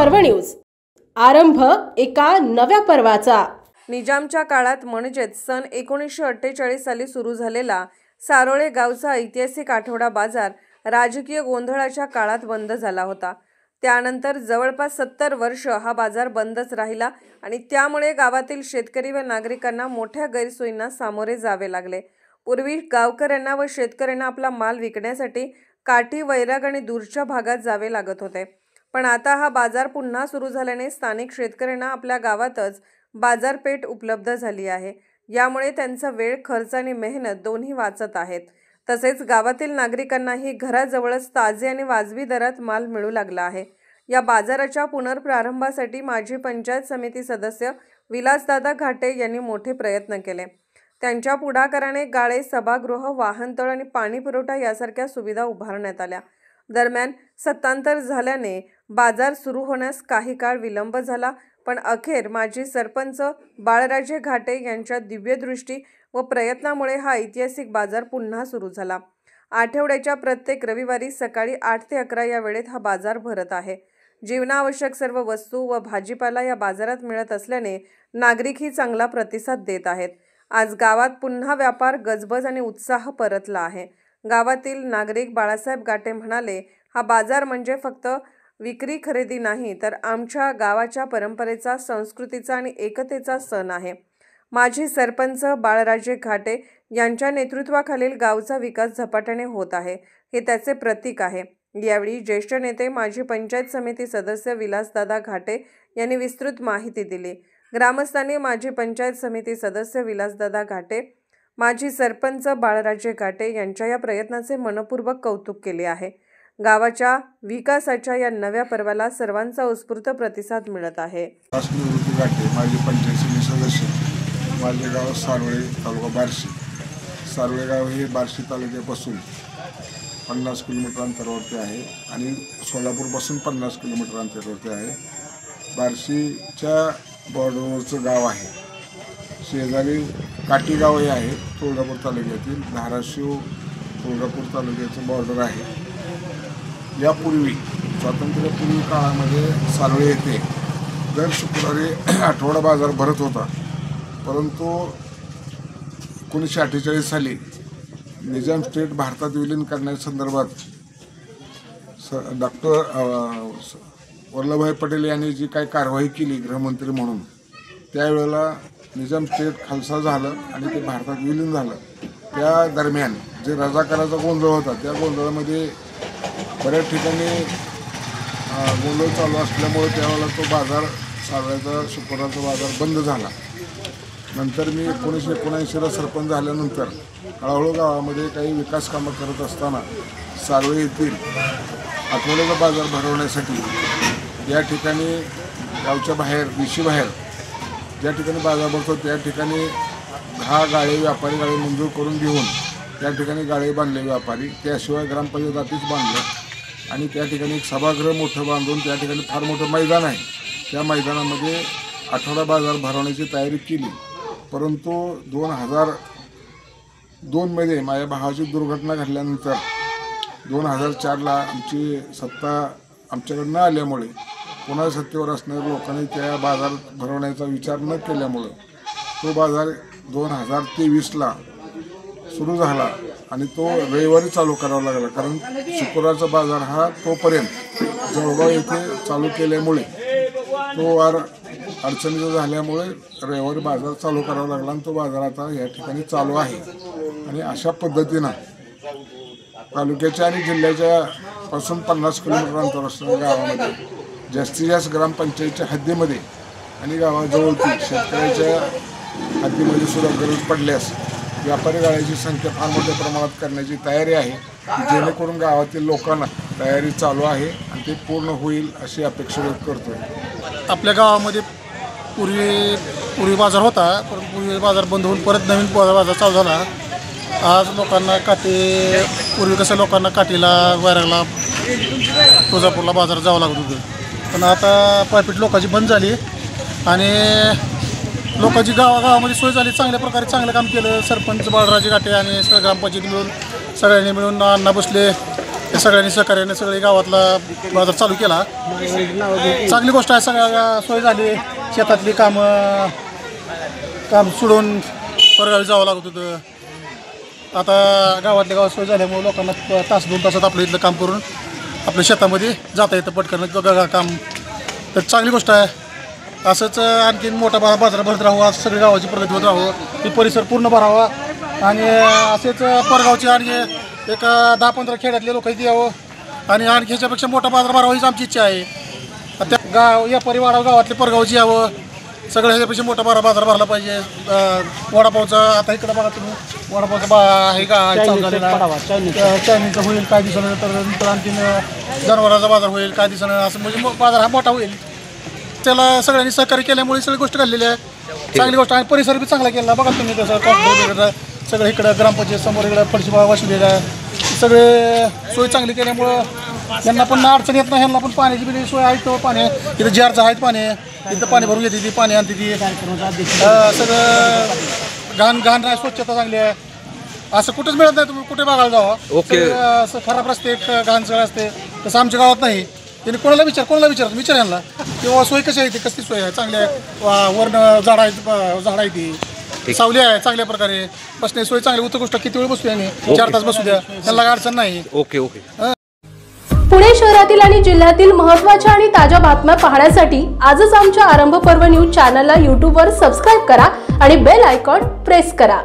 पर्व न्यूज। आरंभ एका नव्या पर्वाचा। निजामच्या काळात म्हणजेच सन 1948 साली सुरू झालेला सारोळे गावचा ऐतिहासिक आठवडा बाजार राजकीय गोंधळाच्या काळात बंद झाला होता। त्यानंतर जवळपास 70 वर्ष हा बाजार बंदच राहिला आणि त्यामुळे गावातील शेतकरी व नागरिकांना मोठ्या गैरसोयींना सामोरे जावे लागले। पूर्वी गावकऱ्यांना व शेतकऱ्यांना आपला माल विकण्यासाठी काठी, वैराग आणि दूरच्या भागात जावे लागत होते। पण आता हा बाजार पुन्हा सुरू झाल्याने स्थानिक शेतकऱ्यांना आपल्या गावातच बाजारपेठ उपलब्ध झाली आहे। यामुळे त्यांचा वेळ, खर्च आणि मेहनत दोन्ही वाचत आहेत। तसेच गावातील नागरिकांनाही घराजवळच ताजे आणि वाजवी दरात माल मिळू लागला आहे। या बाजाराच्या पुनर्प्रारंभासाठी माजी पंचायत समिती सदस्य विलासदादा घाटे यांनी मोठे प्रयत्न केले। त्यांच्या पुढाकाराने गाळे, सभागृह, वाहनतळ आणि पाणी पुरवठा यासारख्या सुविधा उभारण्यात आल्या। दरम्यान सत्तांतर झाल्याने बाजार सुरू होण्यास काही काळ विलंब झाला, पण अखेर माजी सरपंच बाळराजे घाटे यांच्या दिव्यदृष्टी व प्रयत्नामुळे हा ऐतिहासिक बाजार पुन्हा सुरू झाला। आठवड्याच्या प्रत्येक रविवारी सकाळी 8 ते 11 या वेळेत हा बाजार भरत आहे। जीवनावश्यक सर्व वस्तू व भाजीपाला या बाजारात मिळत असल्याने नागरिकही चांगला प्रतिसाद देत आहेत। आज गावात पुन्हा व्यापार, गजबज आणि उत्साह परतला आहे। गावातील नागरिक बाळासाहेब घाटे म्हणाले, हा बाजार म्हणजे फक्त विक्री खरेदी नाही, तर आमच्या गावाच्या परंपरेचा, संस्कृतीचा आणि एकतेचा सण आहे। माजी सरपंच बाळराजे घाटे यांच्या नेतृत्वाखालील गावचा विकास झपाट्याने होत आहे, हे त्याचे प्रतीक आहे। यावेळी ज्येष्ठ नेते माजी पंचायत समिती सदस्य विलासदादा घाटे यांनी विस्तृत माहिती दिली। ग्रामस्थांनी माजी पंचायत समिती सदस्य विलासदादा घाटे, माजी सरपंच बाळराजे घाटे यांच्या या प्रयत्नाचे मनपूर्वक कौतुक केले आहे। गावाच्या विकासाच्या या नव्या पर्वाला सर्वांचा उत्स्फूर्त प्रतिसाद मिळत आहे। घाटे माजी पंचायत समिती सदस्य, माझे गाव सारोळे, तालुका बार्शी। सारोळे गाव हे बार्शी तालुक्यापासून 50 किलोमीटर अंतरावरती आहे आणि सोलापूरपासून 50 किलोमीटर अंतरावरती आहे। बार्शीच्या बॉर्डरवरचं गाव आहे। शेजारी काठी गाव हे आहे, तुळजापूर तालुक्यातील धाराशिव तुळजापूर तालुक्याचं बॉर्डर आहे। यापूर्वी स्वातंत्र्यपूर्वी काळामध्ये सारोळे येथे दर शुक्रवारी आठवडा बाजार भरत होता, परंतु 1948 साली निजाम स्टेट भारतात विलीन करण्यासंदर्भात डॉक्टर वल्लभभाई पटेल यांनी जी काही कारवाई केली गृहमंत्री म्हणून, त्यावेळेला निजाम स्टेट खालसा झालं आणि ते भारतात विलीन झालं। त्या दरम्यान जे रजाकाराचा गोंधळ होता, त्या गोंधळामध्ये बऱ्याच ठिकाणी गोंधळ चालू असल्यामुळे त्यावेळेला तो बाजार, सारोळ्याचा शुक्रवारचा बाजार बंद झाला। नंतर मी 1979ला सरपंच झाल्यानंतर हळूहळू गावामध्ये काही विकास कामं करत असताना सारोळे येथील आठवड्याचा बाजार भरवण्यासाठी या ठिकाणी गावच्या बाहेर, दिशेबाहेर ज्या ठिकाणी बाजार भरतो त्या ठिकाणी 10 गाळे, व्यापारी गाळे मंजूर करून घेऊन त्या ठिकाणी गाळे बांधले व्यापारी। त्याशिवाय ग्रामपंचायत ऑफिस बांधलं आणि त्या ठिकाणी एक सभागृह मोठं बांधून त्या ठिकाणी फार मोठं मैदान आहे, त्या मैदानामध्ये आठवडा बाजार भरवण्याची तयारी केली। परंतु 2002 मध्ये माझ्या भावाची दुर्घटना घडल्यानंतर 2004ला आमची सत्ता आमच्याकडे न आल्यामुळे, पुन्हा सत्तेवर असणाऱ्या लोकांनी त्या बाजार भरवण्याचा विचार न केल्यामुळं तो बाजार 2023ला सुरू झाला आणि तो रविवारी चालू करावा लागला। कारण शुक्रवारचा बाजार हा तोपर्यंत जळगाव येथे चालू केल्यामुळे तो वार अडचणीचा झाल्यामुळे रविवारी बाजार चालू करावा लागला आणि तो बाजार आता या ठिकाणी चालू आहे। आणि अशा पद्धतीनं तालुक्याच्या आणि जिल्ह्याच्या पासून 50 किलोमीटर अंतर असणाऱ्या गावामध्ये जास्तीत जास्त ग्रामपंचायतच्या हद्दीमध्ये आणि गावाजवळची शेतकऱ्याच्या हद्दीमध्ये सुद्धा गरज पडल्यास व्यापारी गाळ्याची संख्या फार मोठ्या प्रमाणात करण्याची तयारी आहे, जेणेकरून गावातील लोकांना तयारी चालू आहे आणि ते पूर्ण होईल अशी अपेक्षा व्यक्त करतो। आपल्या गावामध्ये पूर्वी बाजार होता, पण पूर्वी बाजार बंद होऊन परत नवीन बाजार चालू झाला। आज लोकांना पूर्वी कसं लोकांना काठीला, वैरागला, तुळजापूरला बाजार जावं लागत होतं, पण आता पायपीट लोकांची बंद झाली आणि लोकांची गावागावामध्ये सोय झाली। चांगल्या प्रकारे चांगलं काम केलं सरपंच बाळराजे घाटे आणि सगळ्या ग्रामपंचायती मिळून, सगळ्यांनी मिळून अण्णा बसले त्या सगळ्यांनी सहकार्याने सगळे गावातला बाजार चालू केला. चांगली गोष्ट आहे. सगळ्या सोय झाली. शेतातली काम सोडून परगावी जावं लागत होतं. आता गावातल्या गावात सोय झाल्यामुळे लोकांना तास 2 तासात आपलं इथलं काम करून आपल्या शेतामध्ये जाता येतं पटकन काम. तर चांगली गोष्ट आहे. असंच आणखीन मोठा बाजार भरत राहावा, सगळी गावाची प्रगती होत राहावं, ती परिसर पूर्ण भरावा आणि असेच परगावचे आणखी एक 10-15 खेड्यातले लोक इथे यावं आणि आणखी ह्याच्यापेक्षा मोठा बाजार भरावा हीच आमची इच्छा आहे. त्या व्यापारी वाढावं, गावातले परगावची यावं, सगळं ह्याच्यापेक्षा मोठा बाजार भरला पाहिजे. वडापावचा आता इकडं बघा तुम्ही, वडापावचा आहे का चालू झालेला, चायनीजचा होईल काही दिवसानं, तर आणखीन जनावरांचा बाजार होईल काही दिवसानं, असं म्हणजे बाजार हा मोठा होईल. त्याला सगळ्यांनी सहकार्य केल्यामुळे सगळी गोष्ट घडलेली आहे. चांगली गोष्ट आहे. परिसर बी चांगला केला बघा तुम्ही. तसं कॉन्ट्रॅक्टर सगळं इकडं ग्रामपंचायत समोर इकडं फरशी वसुलेला आहे. सगळे सोय चांगली केल्यामुळं त्यांना पण अडचण येत नाही. ह्यांना पण पाण्याची बी सोय आहे. तो पाणी इथं जारचं आहेत, पाणी इथं पाणी भरून घेते ती, पाणी आणते ती. सगळं घाण नाही, स्वच्छता चांगली आहे. असं कुठेच मिळत नाही. तुम्ही कुठे बघायला जावा असं खराब रस्ते, घाण सगळं असते. तसं आमच्या गावात नाही. त्यांनी कोणाला विचार यांना किंवा सोय कशी आहे, ती कसली सोय आहे, चांगली आहे. वरण झाड आहे ती सावली आहे चांगल्या प्रकारे, बसण्याची सोय चांगली उत्कृष्ट. किती वेळ बसू यांनी, 4 तास बसू द्या, त्यांना अडचण नाही. ओके. पुणे शहरातील आणि जिल्ह्यातील महत्त्वाच्या आणि ताज्या बातम्या पाहण्यासाठी आजच आमच्या आरंभ पर्व न्यूज चॅनलला YouTube वर सबस्क्राईब करा आणि बेल आयकॉन प्रेस करा.